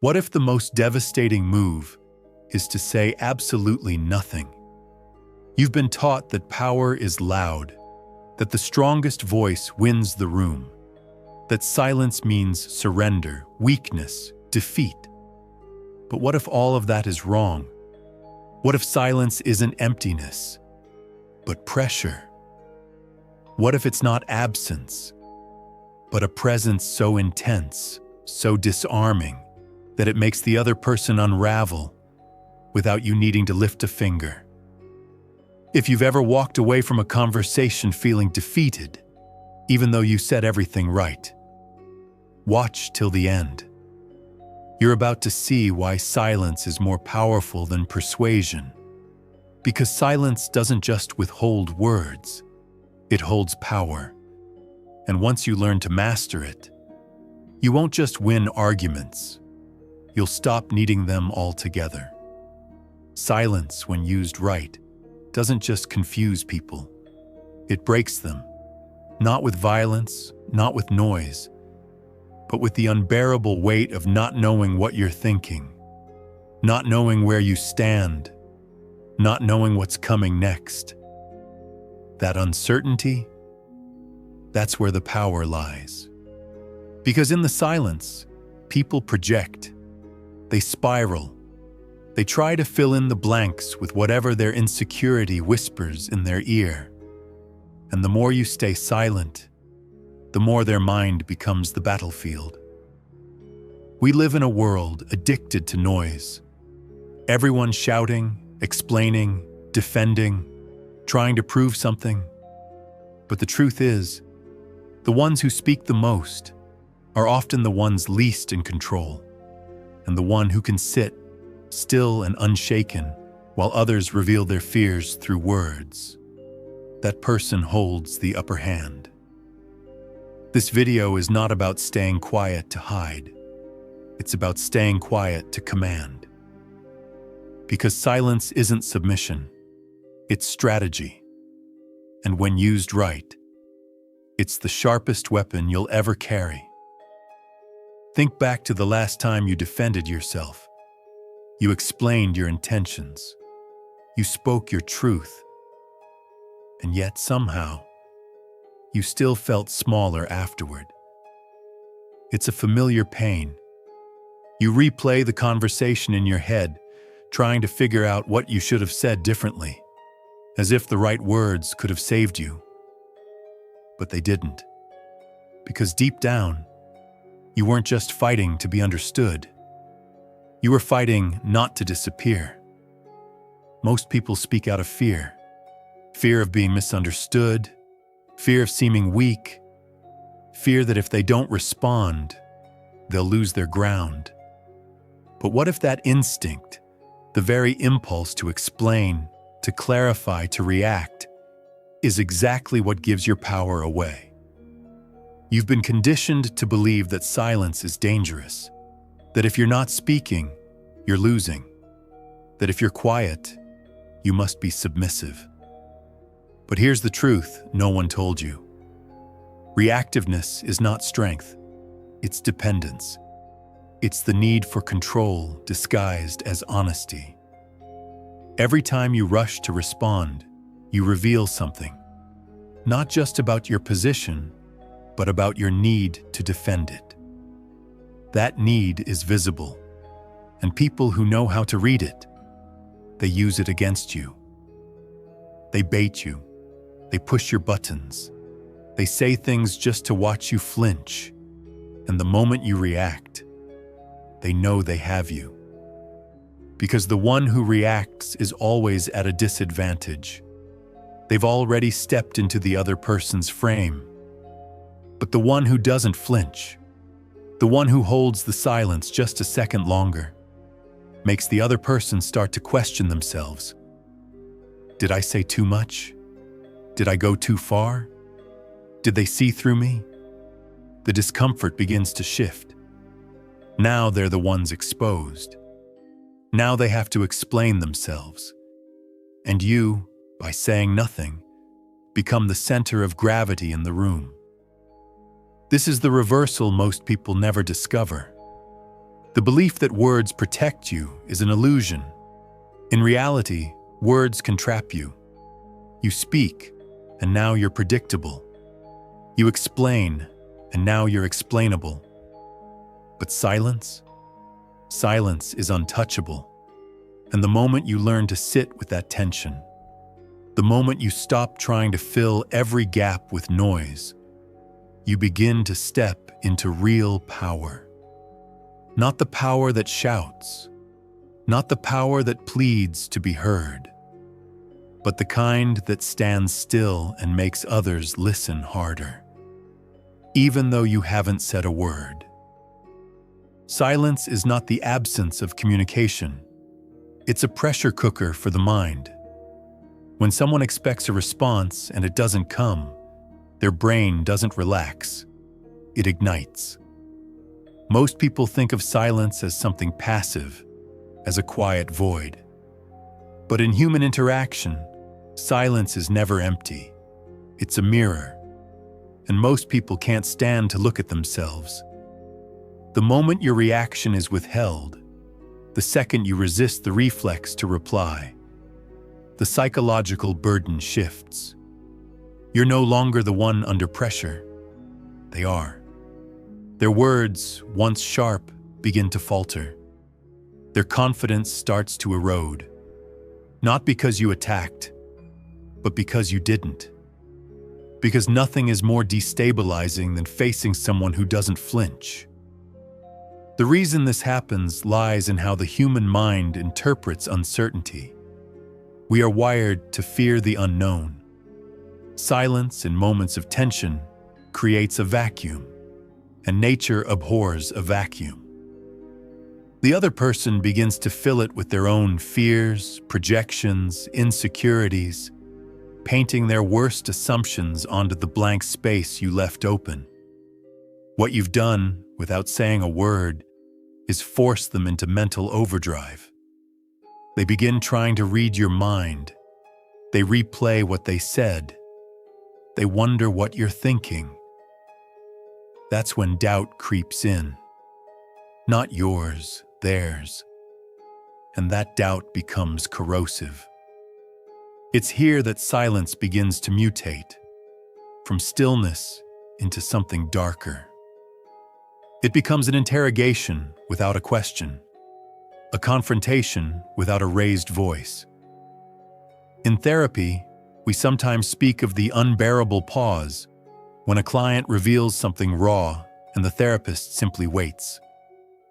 What if the most devastating move is to say absolutely nothing? You've been taught that power is loud, that the strongest voice wins the room, that silence means surrender, weakness, defeat. But what if all of that is wrong? What if silence isn't emptiness, but pressure? What if it's not absence, but a presence so intense, so disarming, that it makes the other person unravel without you needing to lift a finger? If you've ever walked away from a conversation feeling defeated, even though you said everything right, watch till the end. You're about to see why silence is more powerful than persuasion. Because silence doesn't just withhold words, it holds power. And once you learn to master it, you won't just win arguments, you'll stop needing them altogether. Silence, when used right, doesn't just confuse people. It breaks them, not with violence, not with noise, but with the unbearable weight of not knowing what you're thinking, not knowing where you stand, not knowing what's coming next. That uncertainty, that's where the power lies. Because in the silence, people project. They spiral. They try to fill in the blanks with whatever their insecurity whispers in their ear. And the more you stay silent, the more their mind becomes the battlefield. We live in a world addicted to noise. Everyone shouting, explaining, defending, trying to prove something. But the truth is, the ones who speak the most are often the ones least in control, and the one who can sit still and unshaken while others reveal their fears through words. That person holds the upper hand. This video is not about staying quiet to hide. It's about staying quiet to command. Because silence isn't submission, it's strategy. And when used right, it's the sharpest weapon you'll ever carry. Think back to the last time you defended yourself. You explained your intentions. You spoke your truth. And yet somehow, you still felt smaller afterward. It's a familiar pain. You replay the conversation in your head, trying to figure out what you should have said differently, as if the right words could have saved you. But they didn't. Because deep down, you weren't just fighting to be understood. You were fighting not to disappear. Most people speak out of fear. Fear of being misunderstood, fear of seeming weak, fear that if they don't respond, they'll lose their ground. But what if that instinct, the very impulse to explain, to clarify, to react, is exactly what gives your power away? You've been conditioned to believe that silence is dangerous, that if you're not speaking, you're losing, that if you're quiet, you must be submissive. But here's the truth no one told you. Reactiveness is not strength, it's dependence. It's the need for control disguised as honesty. Every time you rush to respond, you reveal something, not just about your position, but about your need to defend it. That need is visible, and people who know how to read it, they use it against you. They bait you. They push your buttons. They say things just to watch you flinch. And the moment you react, they know they have you. Because the one who reacts is always at a disadvantage. They've already stepped into the other person's frame. But the one who doesn't flinch, the one who holds the silence just a second longer, makes the other person start to question themselves. Did I say too much? Did I go too far? Did they see through me? The discomfort begins to shift. Now they're the ones exposed. Now they have to explain themselves. And you, by saying nothing, become the center of gravity in the room. This is the reversal most people never discover. The belief that words protect you is an illusion. In reality, words can trap you. You speak, and now you're predictable. You explain, and now you're explainable. But silence? Silence is untouchable. And the moment you learn to sit with that tension, the moment you stop trying to fill every gap with noise, you begin to step into real power. Not the power that shouts, not the power that pleads to be heard, but the kind that stands still and makes others listen harder, even though you haven't said a word. Silence is not the absence of communication. It's a pressure cooker for the mind. When someone expects a response and it doesn't come, their brain doesn't relax. It ignites. Most people think of silence as something passive, as a quiet void. But in human interaction, silence is never empty. It's a mirror. And most people can't stand to look at themselves. The moment your reaction is withheld, the second you resist the reflex to reply, the psychological burden shifts. You're no longer the one under pressure. They are. Their words, once sharp, begin to falter. Their confidence starts to erode. Not because you attacked, but because you didn't. Because nothing is more destabilizing than facing someone who doesn't flinch. The reason this happens lies in how the human mind interprets uncertainty. We are wired to fear the unknown. Silence in moments of tension creates a vacuum, and nature abhors a vacuum. The other person begins to fill it with their own fears, projections, insecurities, painting their worst assumptions onto the blank space you left open. What you've done, without saying a word, is force them into mental overdrive. They begin trying to read your mind. They replay what they said. They wonder what you're thinking. That's when doubt creeps in. Not yours, theirs. And that doubt becomes corrosive. It's here that silence begins to mutate, from stillness into something darker. It becomes an interrogation without a question, a confrontation without a raised voice. In therapy, we sometimes speak of the unbearable pause, when a client reveals something raw and the therapist simply waits.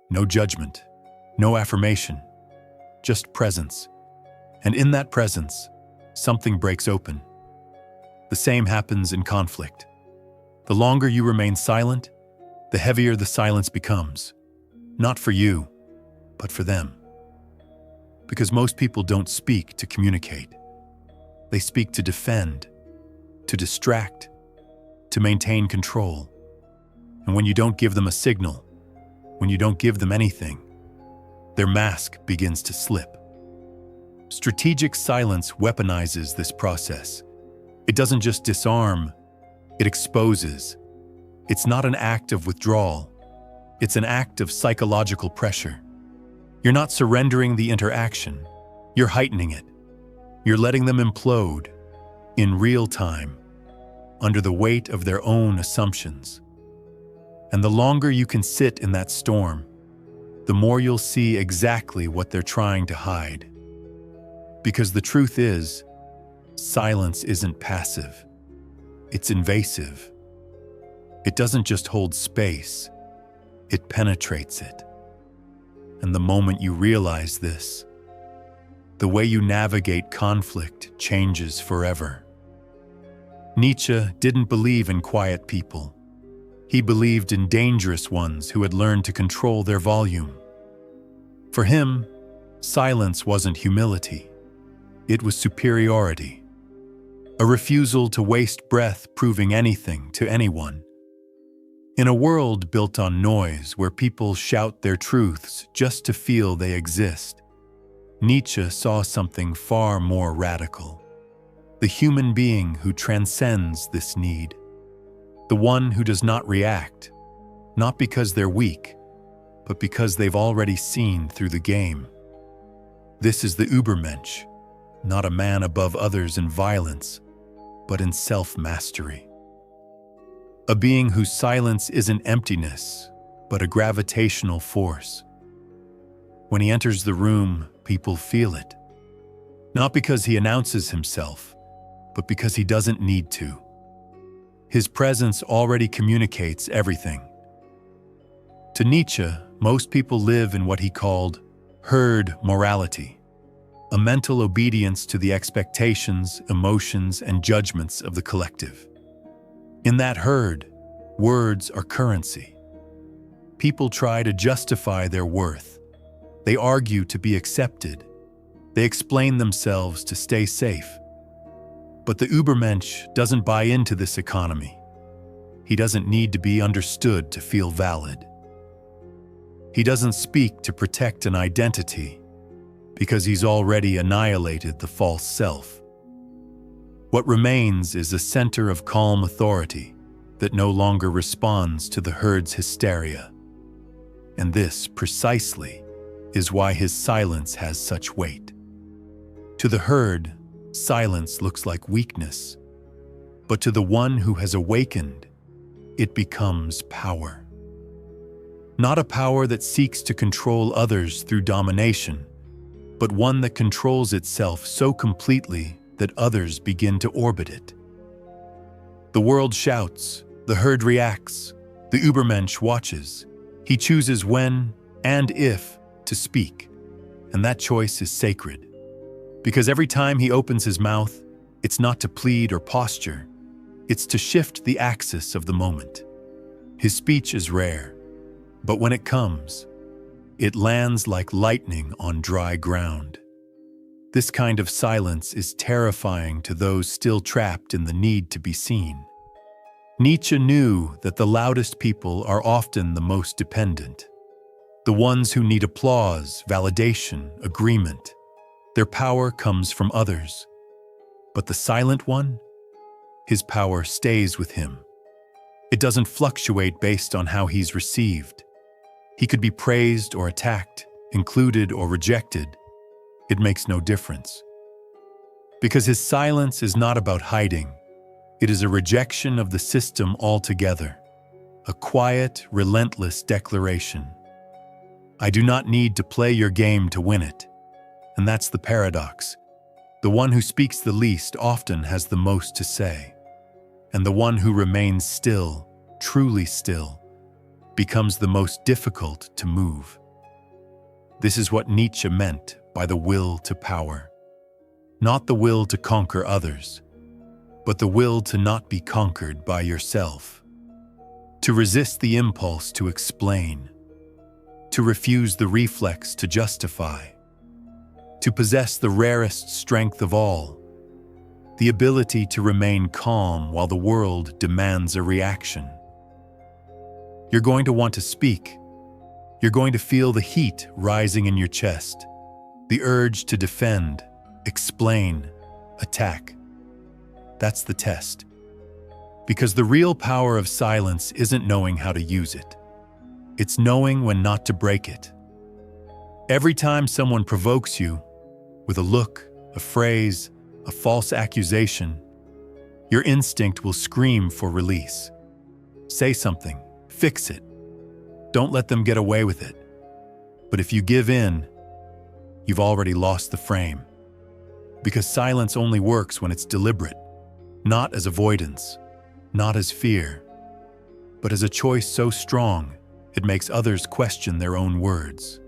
No judgment, no affirmation, just presence. And in that presence, something breaks open. The same happens in conflict. The longer you remain silent, the heavier the silence becomes. Not for you, but for them. Because most people don't speak to communicate. They speak to defend, to distract, to maintain control. And when you don't give them a signal, when you don't give them anything, their mask begins to slip. Strategic silence weaponizes this process. It doesn't just disarm, it exposes. It's not an act of withdrawal. It's an act of psychological pressure. You're not surrendering the interaction. You're heightening it. You're letting them implode in real time, under the weight of their own assumptions. And the longer you can sit in that storm, the more you'll see exactly what they're trying to hide. Because the truth is, silence isn't passive. It's invasive. It doesn't just hold space, it penetrates it. And the moment you realize this, the way you navigate conflict changes forever. Nietzsche didn't believe in quiet people. He believed in dangerous ones who had learned to control their volume. For him, silence wasn't humility. It was superiority. A refusal to waste breath proving anything to anyone. In a world built on noise where people shout their truths just to feel they exist, Nietzsche saw something far more radical. The human being who transcends this need. The one who does not react, not because they're weak, but because they've already seen through the game. This is the Übermensch, not a man above others in violence, but in self-mastery. A being whose silence isn't emptiness, but a gravitational force. When he enters the room, people feel it. Not because he announces himself, but because he doesn't need to. His presence already communicates everything. To Nietzsche, most people live in what he called herd morality, a mental obedience to the expectations, emotions, and judgments of the collective. In that herd, words are currency. People try to justify their worth. They argue to be accepted. They explain themselves to stay safe. But the Übermensch doesn't buy into this economy. He doesn't need to be understood to feel valid. He doesn't speak to protect an identity because he's already annihilated the false self. What remains is a center of calm authority that no longer responds to the herd's hysteria. And this, precisely, is why his silence has such weight. To the herd, silence looks like weakness, but to the one who has awakened, it becomes power. Not a power that seeks to control others through domination, but one that controls itself so completely that others begin to orbit it. The world shouts, the herd reacts, the Übermensch watches. He chooses when and if to speak, and that choice is sacred. Because every time he opens his mouth, it's not to plead or posture, it's to shift the axis of the moment. His speech is rare, but when it comes, it lands like lightning on dry ground. This kind of silence is terrifying to those still trapped in the need to be seen. Nietzsche knew that the loudest people are often the most dependent. The ones who need applause, validation, agreement. Their power comes from others. But the silent one? His power stays with him. It doesn't fluctuate based on how he's received. He could be praised or attacked, included or rejected. It makes no difference. Because his silence is not about hiding. It is a rejection of the system altogether. A quiet, relentless declaration. I do not need to play your game to win it. And that's the paradox. The one who speaks the least often has the most to say. And the one who remains still, truly still, becomes the most difficult to move. This is what Nietzsche meant by the will to power. Not the will to conquer others, but the will to not be conquered by yourself. To resist the impulse to explain. To refuse the reflex to justify. To possess the rarest strength of all, the ability to remain calm while the world demands a reaction. You're going to want to speak. You're going to feel the heat rising in your chest, the urge to defend, explain, attack. That's the test. Because the real power of silence isn't knowing how to use it. It's knowing when not to break it. Every time someone provokes you, with a look, a phrase, a false accusation, your instinct will scream for release. Say something, fix it. Don't let them get away with it. But if you give in, you've already lost the frame. Because silence only works when it's deliberate, not as avoidance, not as fear, but as a choice so strong it makes others question their own words.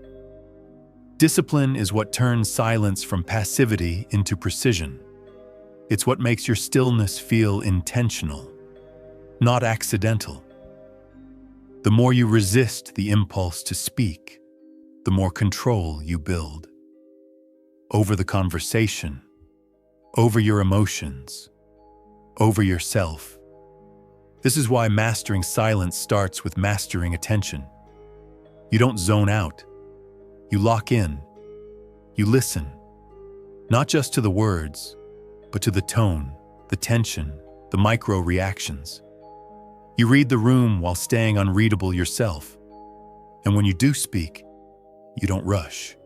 Discipline is what turns silence from passivity into precision. It's what makes your stillness feel intentional, not accidental. The more you resist the impulse to speak, the more control you build. Over the conversation, over your emotions, over yourself. This is why mastering silence starts with mastering attention. You don't zone out. You lock in. You listen. Not just to the words, but to the tone, the tension, the micro reactions. You read the room while staying unreadable yourself. And when you do speak, you don't rush.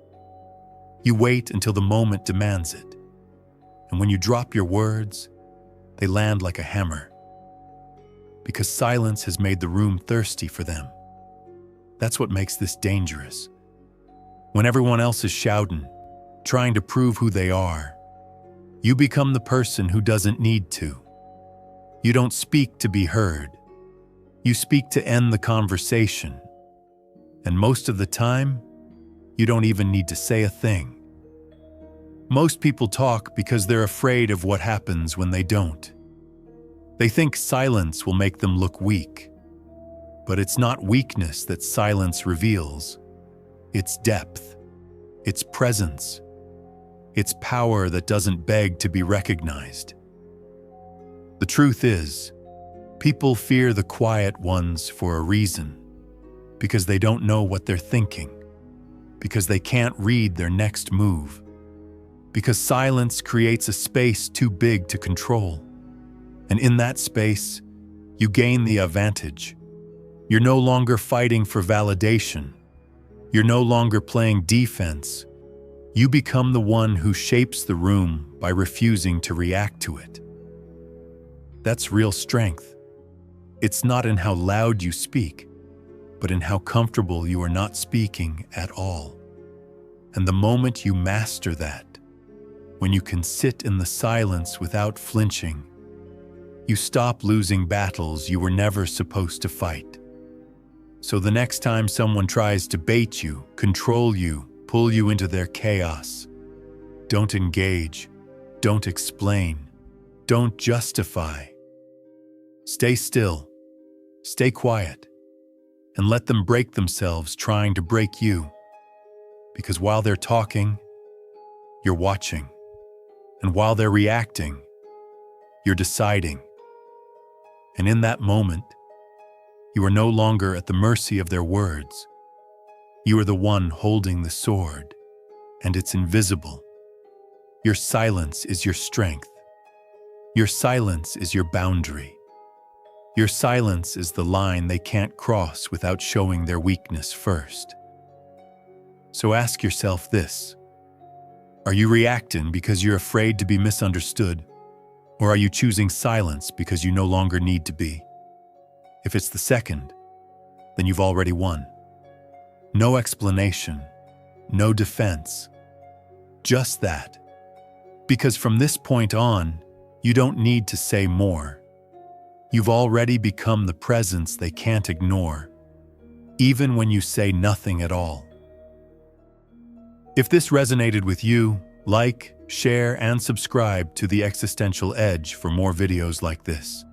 You wait until the moment demands it. And when you drop your words, they land like a hammer. Because silence has made the room thirsty for them. That's what makes this dangerous. When everyone else is shouting, trying to prove who they are, you become the person who doesn't need to. You don't speak to be heard. You speak to end the conversation. And most of the time, you don't even need to say a thing. Most people talk because they're afraid of what happens when they don't. They think silence will make them look weak. But it's not weakness that silence reveals. It's depth. It's presence. It's power that doesn't beg to be recognized. The truth is, people fear the quiet ones for a reason. Because they don't know what they're thinking. Because they can't read their next move. Because silence creates a space too big to control. And in that space, you gain the advantage. You're no longer fighting for validation. You're no longer playing defense. You become the one who shapes the room by refusing to react to it. That's real strength. It's not in how loud you speak, but in how comfortable you are not speaking at all. And the moment you master that, when you can sit in the silence without flinching, you stop losing battles you were never supposed to fight. So the next time someone tries to bait you, control you, pull you into their chaos, don't engage, don't explain, don't justify. Stay still, stay quiet, and let them break themselves trying to break you. Because while they're talking, you're watching. And while they're reacting, you're deciding. And in that moment, you are no longer at the mercy of their words. You are the one holding the sword, and it's invisible. Your silence is your strength. Your silence is your boundary. Your silence is the line they can't cross without showing their weakness first. So ask yourself this. Are you reacting because you're afraid to be misunderstood? Or are you choosing silence because you no longer need to be? If it's the second, then you've already won. No explanation, no defense, just that. Because from this point on, you don't need to say more. You've already become the presence they can't ignore, even when you say nothing at all. If this resonated with you, like, share, and subscribe to The Existential Edge for more videos like this.